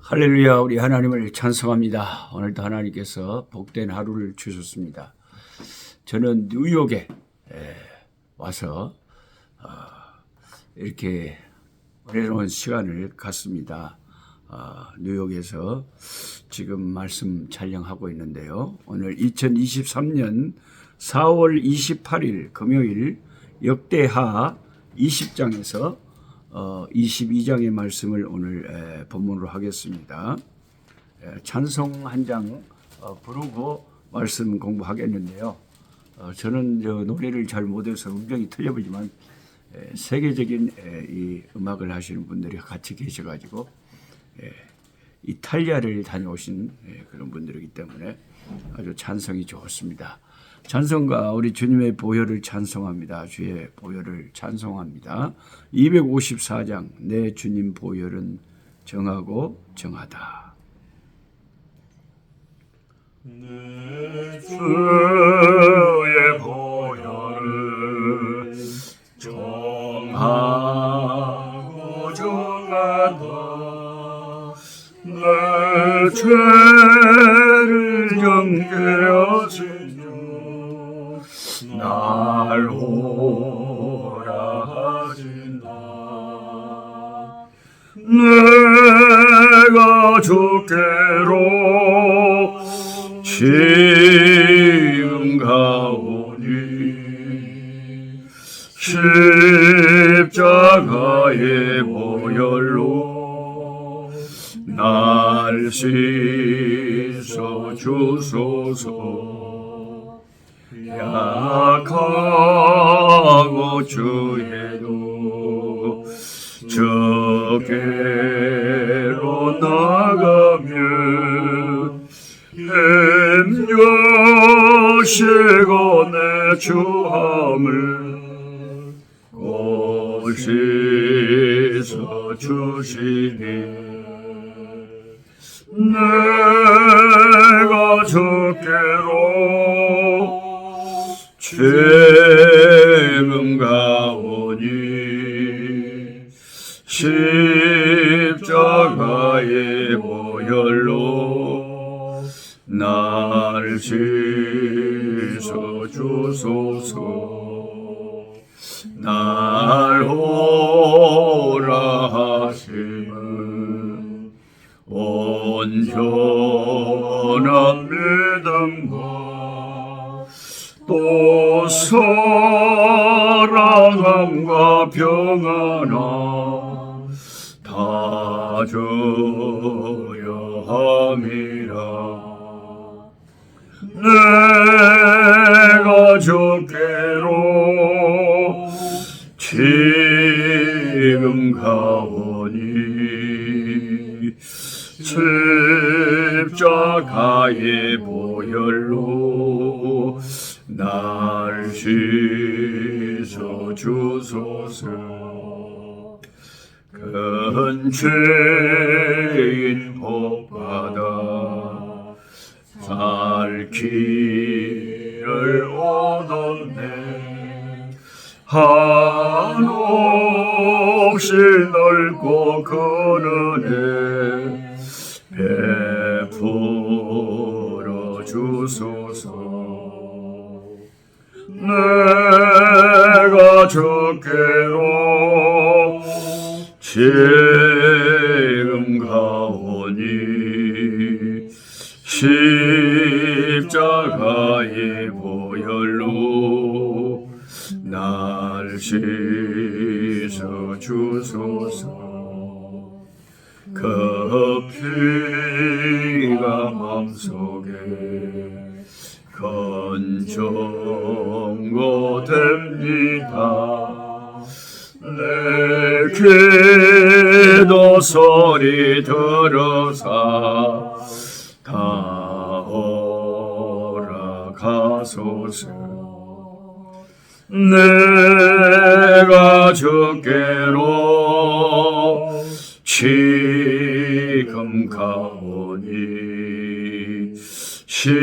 할렐루야. 우리 하나님을 찬송합니다. 오늘도 하나님께서 복된 하루를 주셨습니다. 저는 뉴욕에 와서 이렇게 오래놓은 시간을 갖습니다. 뉴욕에서 지금 말씀 촬영하고 있는데요. 오늘 2023년 4월 28일 금요일 역대하 20장에서 22장의 말씀을 오늘 본문으로 하겠습니다. 찬송 한 장 부르고 말씀 공부하겠는데요. 저는 노래를 잘 못해서 음정이 틀려보지만 세계적인 이 음악을 하시는 분들이 같이 계셔가지고 이탈리아를 다녀오신 그런 분들이기 때문에 아주 찬송이 좋습니다. 찬송가 우리 주님의 보혈을 찬송합니다. 주의 보혈을 찬송합니다. 254장 내 주님 보혈은 정하고 정하다. 내 주의 보혈은 정하고 정하다. 내 죄를 정죄하신 날 오라 하신다. 내가 주께로 지금 가오니 십자가의 보혈로 날 씻어 주소서. 약하고 주에도 저께로 나가면 힘여시고 내 주함을 곧 씻어 주시니 내가 주께로 지금 가오니 십자가의 보혈로 날 씻어 주소서. 날 오라 하심은 온전한 믿음과 또 사랑함과 평안함 다 주려 함이라. 내가 주께로 지금 가오니 십자가의 보혈로 날 씻어 주소서. 큰 죄인 복받아 살 길을 얻었네. 한없이 넓고 큰 은혜 베풀어 주소서. 내가 주께로 지금 가오니 십자가의 보혈로 날 씻어 주소서. 그 피가 맘속에 건정고 됩니다. 내 기도 소리 들어서 다 오라가소서. 내가 주께로 지금 가오니 십자가의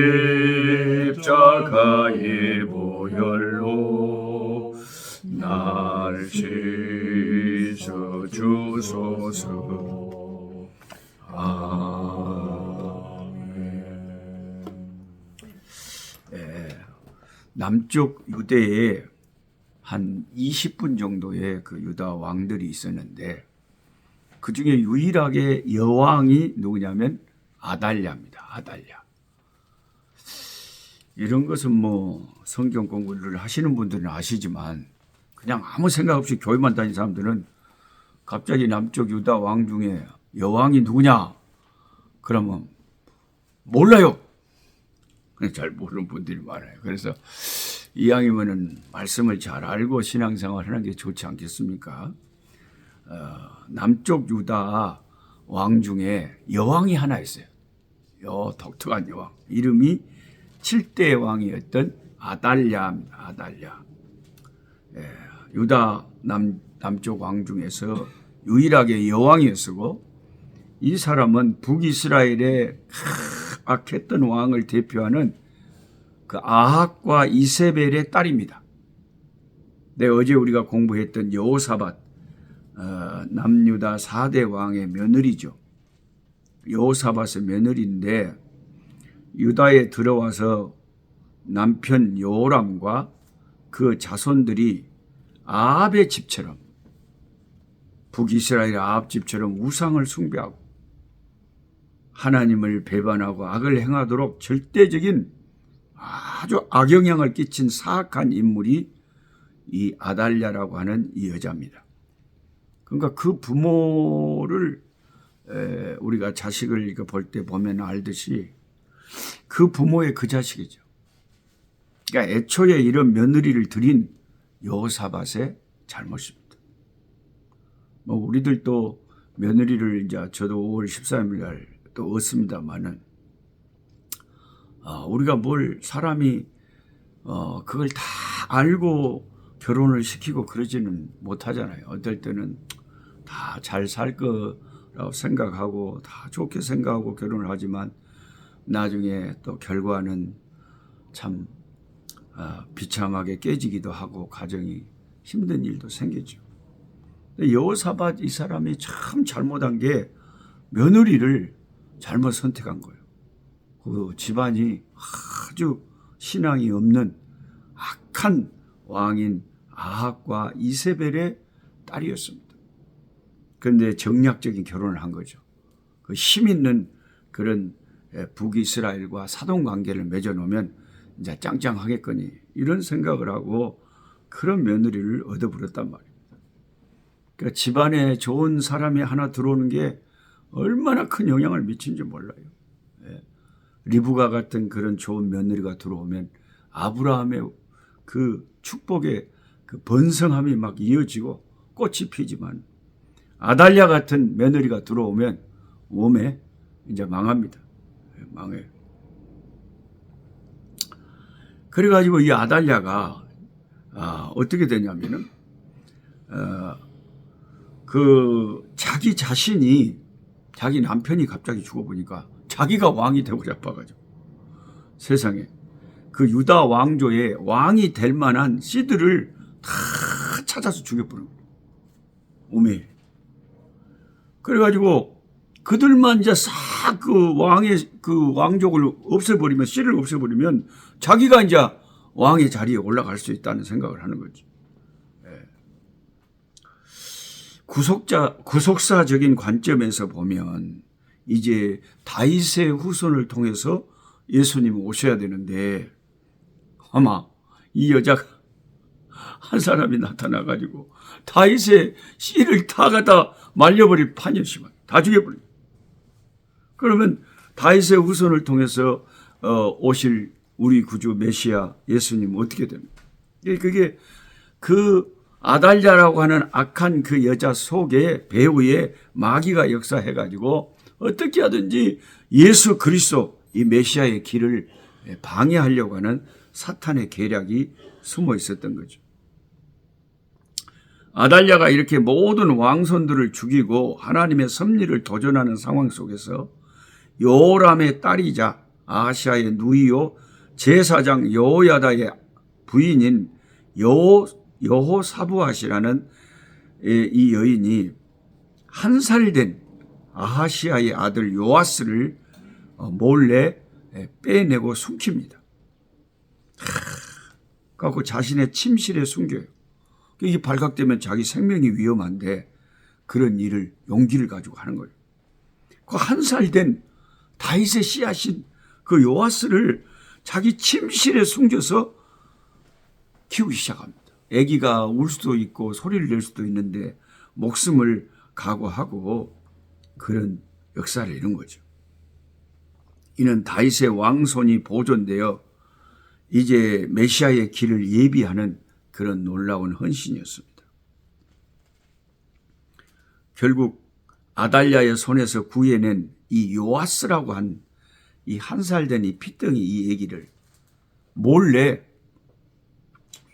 보혈로 날 씻어 주소서. 남쪽 유대에 한 20분 정도의 그 유다 왕들이 있었는데 그 중에 유일하게 여왕이 누구냐면 아달랴입니다. 아달랴. 이런 것은 뭐 성경 공부를 하시는 분들은 아시지만 그냥 아무 생각 없이 교회만 다니는 사람들은 갑자기 남쪽 유다 왕 중에 여왕이 누구냐? 그러면 몰라요. 그냥 잘 모르는 분들이 많아요. 그래서 이왕이면은 말씀을 잘 알고 신앙생활 하는 게 좋지 않겠습니까? 남쪽 유다 왕 중에 여왕이 하나 있어요. 독특한 여왕. 이름이 7대 왕이었던 아달랴입니다. 아달랴. 유다 남쪽 왕 중에서 유일하게 여왕이었고 이 사람은 북이스라엘의 악했던 왕을 대표하는 그 아합과 이세벨의 딸입니다. 어제 우리가 공부했던 여호사밧 남유다 4대 왕의 며느리죠. 여호사밧의 며느리인데 유다에 들어와서 남편 요람과 그 자손들이 아합의 집처럼 북이스라엘 아합 집처럼 우상을 숭배하고 하나님을 배반하고 악을 행하도록 절대적인 아주 악영향을 끼친 사악한 인물이 이 아달랴라고 하는 이 여자입니다. 그러니까 그 부모를 우리가 자식을 볼 때 보면 알듯이 그 부모의 그 자식이죠. 그러니까 애초에 이런 며느리를 들인 여호사밧의 잘못입니다. 뭐 우리들도 며느리를 이제 저도 5월 13일 날 또 얻습니다만은 우리가 뭘 사람이 그걸 다 알고 결혼을 시키고 그러지는 못하잖아요. 어떨 때는 다 잘 살 거라고 생각하고 다 좋게 생각하고 결혼을 하지만 나중에 또 결과는 참 비참하게 깨지기도 하고 가정이 힘든 일도 생기죠. 여호사밧 이 사람이 참 잘못한 게 며느리를 잘못 선택한 거예요. 그 집안이 아주 신앙이 없는 악한 왕인 아합과 이세벨의 딸이었습니다. 그런데 정략적인 결혼을 한 거죠. 그 힘 있는 그런 북이스라엘과 사돈 관계를 맺어놓으면 이제 짱짱하겠거니 이런 생각을 하고 그런 며느리를 얻어버렸단 말입니다. 그러니까 집안에 좋은 사람이 하나 들어오는 게 얼마나 큰 영향을 미치는지 몰라요. 리브가 같은 그런 좋은 며느리가 들어오면 아브라함의 그 축복의 그 번성함이 막 이어지고 꽃이 피지만 아달랴 같은 며느리가 들어오면 몸에 이제 망합니다. 망해요. 그래가지고 이 아달랴가 어떻게 되냐면은 그 자기 자신이 자기 남편이 갑자기 죽어보니까 자기가 왕이 되고 싶어가지고 세상에 그 유다 왕조에 왕이 될 만한 씨들을 다 찾아서 죽여버린 거예요. 오메. 그래가지고 그들만 이제 싹 그 왕의 그 왕족을 없애버리면 씨를 없애버리면 자기가 이제 왕의 자리에 올라갈 수 있다는 생각을 하는 거지. 구속사적인 관점에서 보면 이제 다윗의 후손을 통해서 예수님이 오셔야 되는데 아마 이 여자가 한 사람이 나타나가지고 다윗의 씨를 다 갖다 말려버릴 판이었지만 다 죽여버린. 그러면 다윗의 후손을 통해서 오실 우리 구주 메시아 예수님 어떻게 됩니까? 그게 그 아달랴라고 하는 악한 그 여자 속에 배후에 마귀가 역사해가지고 어떻게 하든지 예수 그리스도 이 메시아의 길을 방해하려고 하는 사탄의 계략이 숨어 있었던 거죠. 아달랴가 이렇게 모든 왕손들을 죽이고 하나님의 섭리를 도전하는 상황 속에서 요람의 딸이자 아하시아의 누이요 제사장 여호야다의 부인인 여호사부앗이라는 이 여인이 한 살 된 아하시아의 아들 요아스를 몰래 빼내고 숨깁니다. 갖고 자신의 침실에 숨겨요. 이게 발각되면 자기 생명이 위험한데 그런 일을 용기를 가지고 하는 거예요. 그 한 살 된 다윗의 씨앗인 그 요아스를 자기 침실에 숨겨서 키우기 시작합니다. 아기가 울 수도 있고 소리를 낼 수도 있는데 목숨을 각오하고 그런 역사를 이룬 거죠. 이는 다윗의 왕손이 보존되어 이제 메시아의 길을 예비하는 그런 놀라운 헌신이었습니다. 결국 아달랴의 손에서 구해낸 이 요아스라고 한 이 한 살 된 이 피덩이 이 아기를 몰래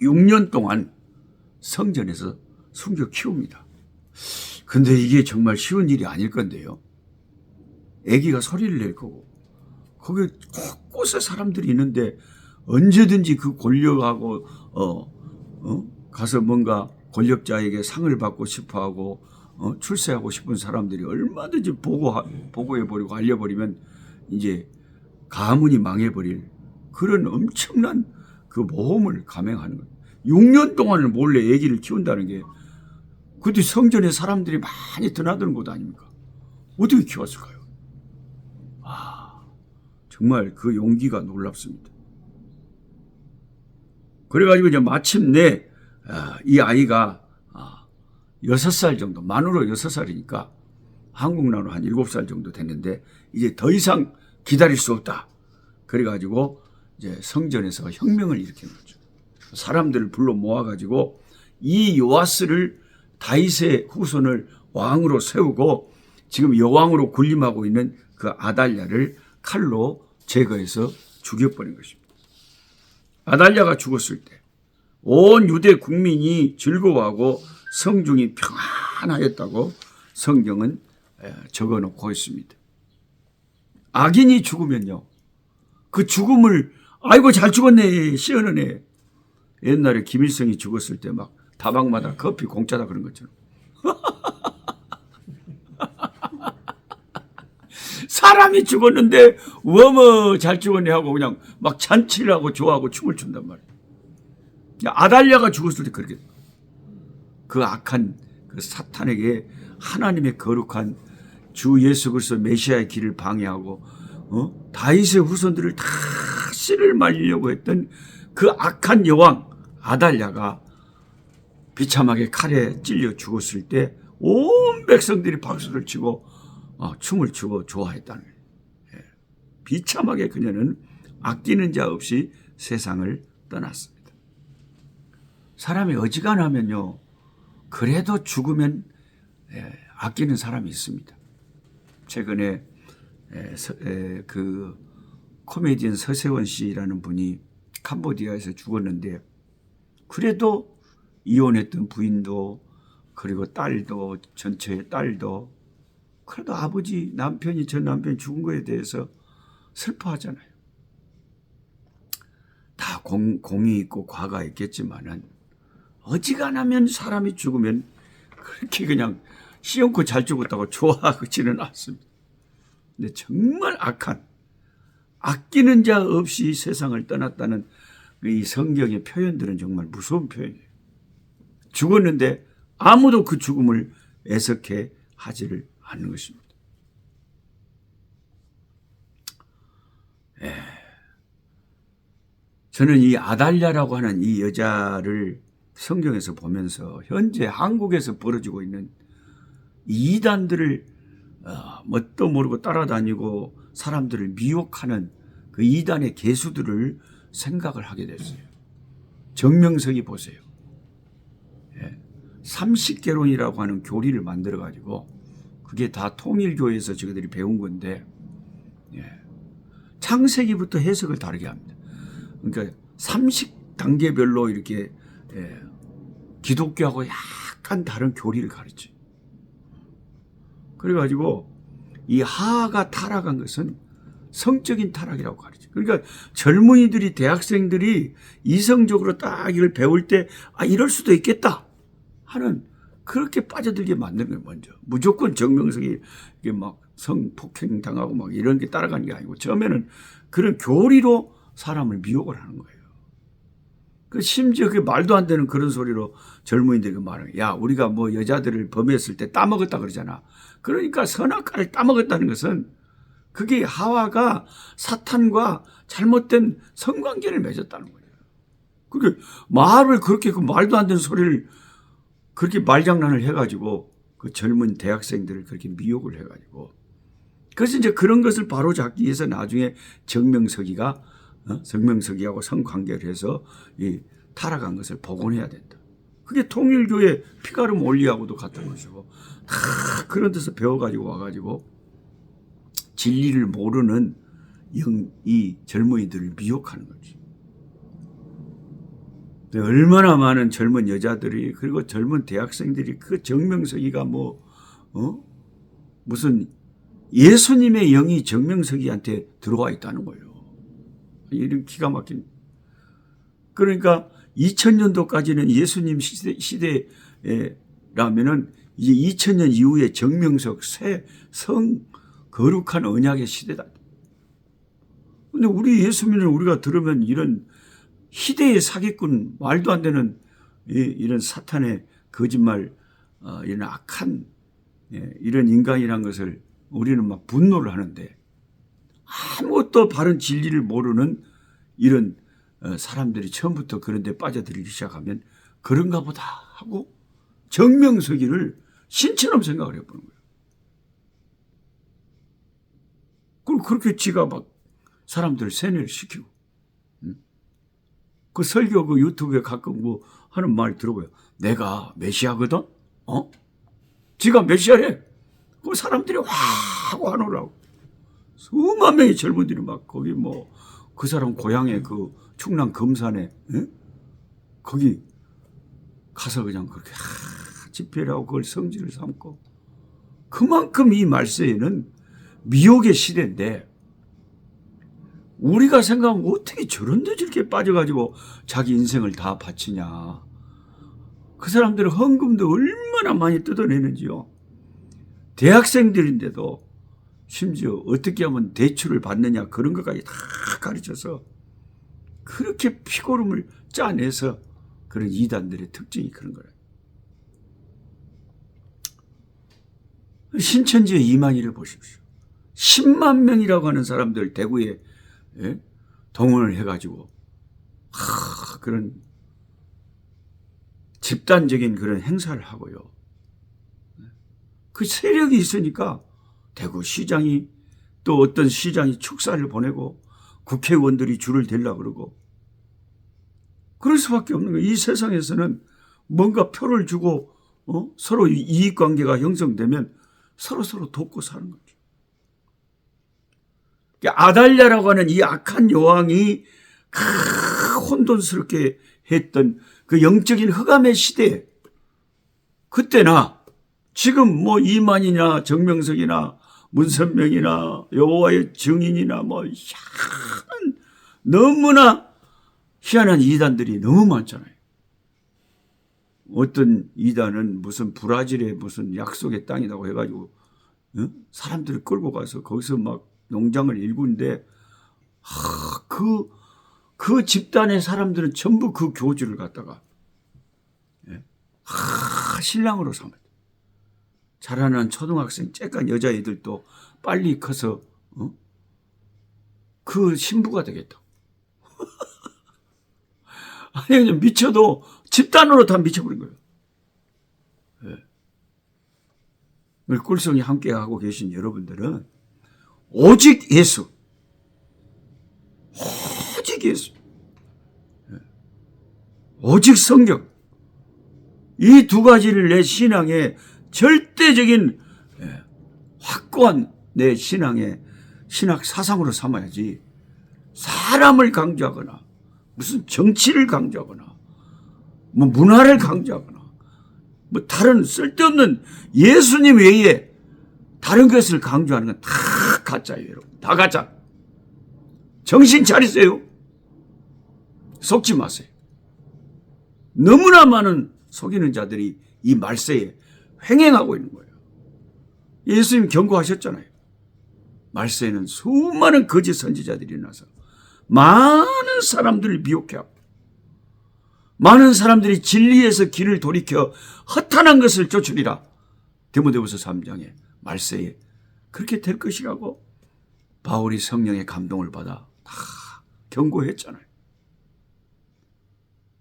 6년 동안 성전에서 숨겨 키웁니다. 근데 이게 정말 쉬운 일이 아닐 건데요. 아기가 소리를 낼 거고 거기 곳곳에 사람들이 있는데 언제든지 그 권력하고 가서 뭔가 권력자에게 상을 받고 싶어하고 출세하고 싶은 사람들이 얼마든지 보고해버리고 알려버리면 이제 가문이 망해버릴 그런 엄청난 그 모험을 감행하는 거예요. 6년 동안을 몰래 아기를 키운다는 게 그때 성전에 사람들이 많이 드나드는 곳 아닙니까? 어떻게 키웠을까요? 정말 그 용기가 놀랍습니다. 그래가지고 이제 마침내 이 아이가 6살 정도, 만으로 6살이니까 한국 나이로 한 7살 정도 됐는데 이제 더 이상 기다릴 수 없다. 그래가지고 이제 성전에서 혁명을 일으키는 거죠. 사람들을 불러 모아가지고 이 요아스를 다윗의 후손을 왕으로 세우고 지금 여왕으로 군림하고 있는 그 아달랴를 칼로 제거해서 죽여버린 것입니다. 아달랴가 죽었을 때 온 유대 국민이 즐거워하고 성중이 평안하였다고 성경은 적어놓고 있습니다. 악인이 죽으면요, 그 죽음을 아이고 잘 죽었네 시원하네. 옛날에 김일성이 죽었을 때 막 다방마다 커피 공짜다 그런 것처럼 사람이 죽었는데 워머 잘 죽었네 하고 그냥 막 잔치를 하고 좋아하고 춤을 춘단 말이에요. 아달랴가 죽었을 때 그렇게 그 악한 그 사탄에게 하나님의 거룩한 주 예수 그리스도 메시아의 길을 방해하고 다윗의 후손들을 다 씨를 말리려고 했던 그 악한 여왕 아달랴가 비참하게 칼에 찔려 죽었을 때 온 백성들이 박수를 치고 춤을 추고 좋아했다는 거예요. 비참하게 그녀는 아끼는 자 없이 세상을 떠났습니다. 사람이 어지간하면요, 그래도 죽으면 아끼는 사람이 있습니다. 최근에 그 코미디언 서세원 씨라는 분이 캄보디아에서 죽었는데 그래도 이혼했던 부인도 그리고 딸도 전처의 딸도 그래도 아버지 남편이 전 남편이 죽은 거에 대해서 슬퍼하잖아요. 다 공이 있고 과가 있겠지만은 어지간하면 사람이 죽으면 그렇게 그냥 씨얹고 잘 죽었다고 좋아하지는 않습니다. 근데 정말 악한 아끼는 자 없이 세상을 떠났다는 이 성경의 표현들은 정말 무서운 표현이에요. 죽었는데 아무도 그 죽음을 애석해 하지를 않는 것입니다. 저는 이 아달랴라고 하는 이 여자를 성경에서 보면서 현재 한국에서 벌어지고 있는 이단들을 뭣도 모르고 따라다니고 사람들을 미혹하는 그 이단의 개수들을 생각을 하게 됐어요. 정명석이 보세요. 30개론이라고 하는 교리를 만들어가지고 그게 다 통일교에서 저희들이 배운 건데 창세기부터 해석을 다르게 합니다. 그러니까 30단계별로 이렇게 기독교하고 약간 다른 교리를 가르쳐요. 그래가지고 이 하하가 타락한 것은 성적인 타락이라고 가르쳐요. 그러니까 젊은이들이 대학생들이 이성적으로 딱 이걸 배울 때 이럴 수도 있겠다 하는 그렇게 빠져들게 만드는 거예요. 먼저 무조건 정명석이 이게 막 성폭행 당하고 막 이런 게 따라가는 게 아니고 처음에는 그런 교리로 사람을 미혹을 하는 거예요. 그 심지어 그 말도 안 되는 그런 소리로 젊은이들이 말해요. 야, 우리가 뭐 여자들을 범했을 때 따먹었다 그러잖아. 그러니까 선악과를 따먹었다는 것은 그게 하와가 사탄과 잘못된 성관계를 맺었다는 거예요. 그게 말을 그렇게 그 말도 안 되는 소리를 그렇게 말장난을 해가지고 그 젊은 대학생들을 그렇게 미혹을 해가지고 그래서 이제 그런 것을 바로잡기 위해서 나중에 정명석이가 정명석이하고 성관계를 해서 이 타락한 것을 복원해야 된다. 그게 통일교회 피가름 올리하고도 같은 것이고 다 그런 데서 배워가지고 와가지고 진리를 모르는 이 젊은이들을 미혹하는 거지. 얼마나 많은 젊은 여자들이 그리고 젊은 대학생들이 그 정명석이가 무슨 예수님의 영이 정명석이한테 들어와 있다는 거예요. 이런 기가 막힌. 그러니까 2000년도까지는 예수님 시대라면은 이제 2000년 이후에 정명석 성 거룩한 언약의 시대다. 근데 우리 예수 믿는 우리가 들으면 이런 희대의 사기꾼, 말도 안 되는 이런 사탄의 거짓말, 이런 악한 이런 인간이란 것을 우리는 막 분노를 하는데 아무것도 바른 진리를 모르는 이런 사람들이 처음부터 그런 데 빠져들기 시작하면 그런가 보다 하고 정명석이를 신처럼 생각을 해보는 거예요. 그리고 그렇게 지가 막 사람들을 세뇌를 시키고 그 설교 그 유튜브에 가끔 뭐 하는 말 들어봐요. 내가 메시아거든? 지가 메시아래. 그 사람들이 와 하고 하노라고. 수만 명의 젊은이들이 막 거기 뭐 그 사람 고향에 그 충남 금산에 거기 가서 그냥 그렇게 집회를 하고 그걸 성지를 삼고 그만큼 이 말세에는 미혹의 시대인데 우리가 생각하면 어떻게 저런 데 저렇게 빠져가지고 자기 인생을 다 바치냐. 그 사람들은 헌금도 얼마나 많이 뜯어내는지요. 대학생들인데도 심지어 어떻게 하면 대출을 받느냐 그런 것까지 다 가르쳐서 그렇게 피고름을 짜내서 그런 이단들의 특징이 그런 거예요. 신천지의 이만희를 보십시오. 10만 명이라고 하는 사람들 대구에 동원을 해가지고 그런 집단적인 그런 행사를 하고요. 그 세력이 있으니까 대구시장이 또 어떤 시장이 축사를 보내고 국회의원들이 줄을 대려고 그러고 그럴 수밖에 없는 거예요. 이 세상에서는 뭔가 표를 주고 서로 이익관계가 형성되면 서로 돕고 사는 거죠. 아달랴라고 하는 이 악한 여왕이 혼돈스럽게 했던 그 영적인 흑암의 시대에 그때나 지금 뭐 이만희나 정명석이나 문선명이나 여호와의 증인이나 뭐 너무나 희한한 이단들이 너무 많잖아요. 어떤 이단은 무슨 브라질의 무슨 약속의 땅이라고 해가지고 사람들을 끌고 가서 거기서 막 농장을 일구는데 그 집단의 사람들은 전부 그 교주를 갖다가 신랑으로 삼아요. 자라난 초등학생 쬐깐 여자애들도 빨리 커서 그 신부가 되겠다. 아니 미쳐도 집단으로 다 미쳐버린 거예요. 꿀성이 함께하고 계신 여러분들은 오직 예수, 오직 예수, 오직 성경 이 두 가지를 내 신앙의 절대적인 확고한 내 신앙의 신학 사상으로 삼아야지 사람을 강조하거나 무슨 정치를 강조하거나 뭐 문화를 강조하거나 뭐 다른 쓸데없는 예수님 외에 다른 것을 강조하는 건 다 가짜예요, 여러분. 다 가짜. 정신 차리세요. 속지 마세요. 너무나 많은 속이는 자들이 이 말세에 횡행하고 있는 거예요. 예수님 경고하셨잖아요. 말세에는 수많은 거짓 선지자들이 나서 많은 사람들을 미혹해하고 많은 사람들이 진리에서 길을 돌이켜 허탄한 것을 쫓으리라. 디모데후서 3장에 말세에 그렇게 될 것이라고 바울이 성령의 감동을 받아 다 경고했잖아요.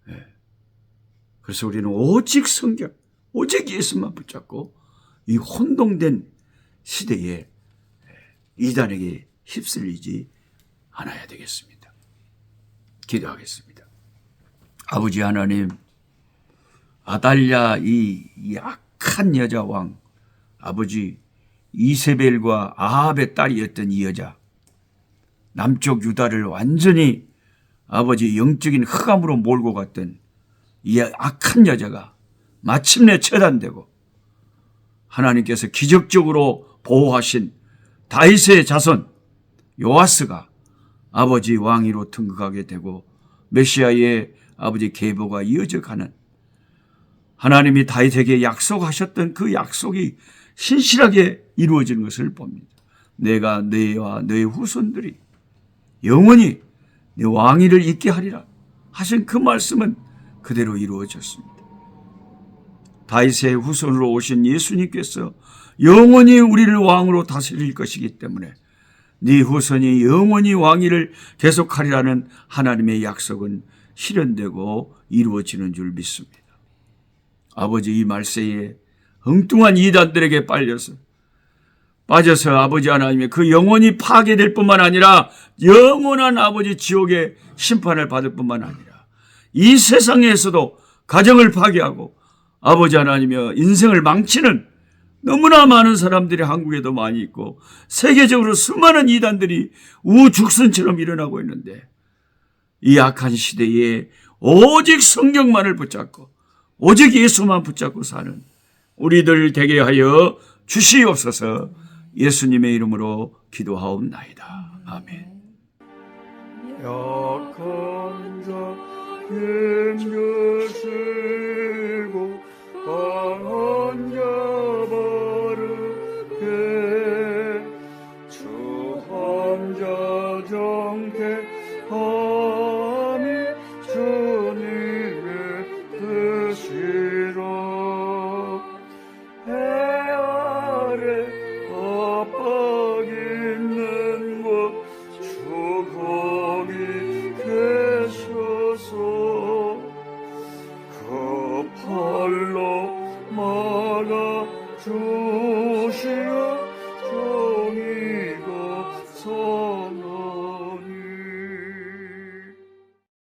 네. 그래서 우리는 오직 성경, 오직 예수만 붙잡고 이 혼동된 시대에 이단에게 휩쓸리지 않아야 되겠습니다. 기도하겠습니다. 아버지 하나님, 아달랴 이 약한 여자 왕, 아버지 이세벨과 아합의 딸이었던 이 여자, 남쪽 유다를 완전히 아버지 영적인 흑암으로 몰고 갔던 이 악한 여자가 마침내 처단되고 하나님께서 기적적으로 보호하신 다윗의 자손 요아스가 아버지 왕위로 등극하게 되고 메시아의 아버지 계보가 이어져 가는, 하나님이 다윗에게 약속하셨던 그 약속이 신실하게 이루어지는 것을 봅니다. 내가 너와 너의 후손들이 영원히 내 왕위를 있게 하리라 하신 그 말씀은 그대로 이루어졌습니다. 다윗의 후손으로 오신 예수님께서 영원히 우리를 왕으로 다스릴 것이기 때문에 네 후손이 영원히 왕위를 계속하리라는 하나님의 약속은 실현되고 이루어지는 줄 믿습니다. 아버지, 이 말세에 엉뚱한 이단들에게 빠져서 아버지 하나님의 그 영혼이 파괴될 뿐만 아니라 영원한 아버지 지옥의 심판을 받을 뿐만 아니라 이 세상에서도 가정을 파괴하고 아버지 하나님의 인생을 망치는 너무나 많은 사람들이 한국에도 많이 있고 세계적으로 수많은 이단들이 우죽순처럼 일어나고 있는데, 이 악한 시대에 오직 성경만을 붙잡고 오직 예수만 붙잡고 사는 우리들 되게 하여 주시옵소서. 예수님의 이름으로 기도하옵나이다. 아멘. 약한 자 힘주시고 강한 자 바르게 주한 자 정케함이 주님의 뜻이라. 해 아래 압박 있는 곳 주 거기 계셔서 그 팔로 막아 주시어 정의가 선하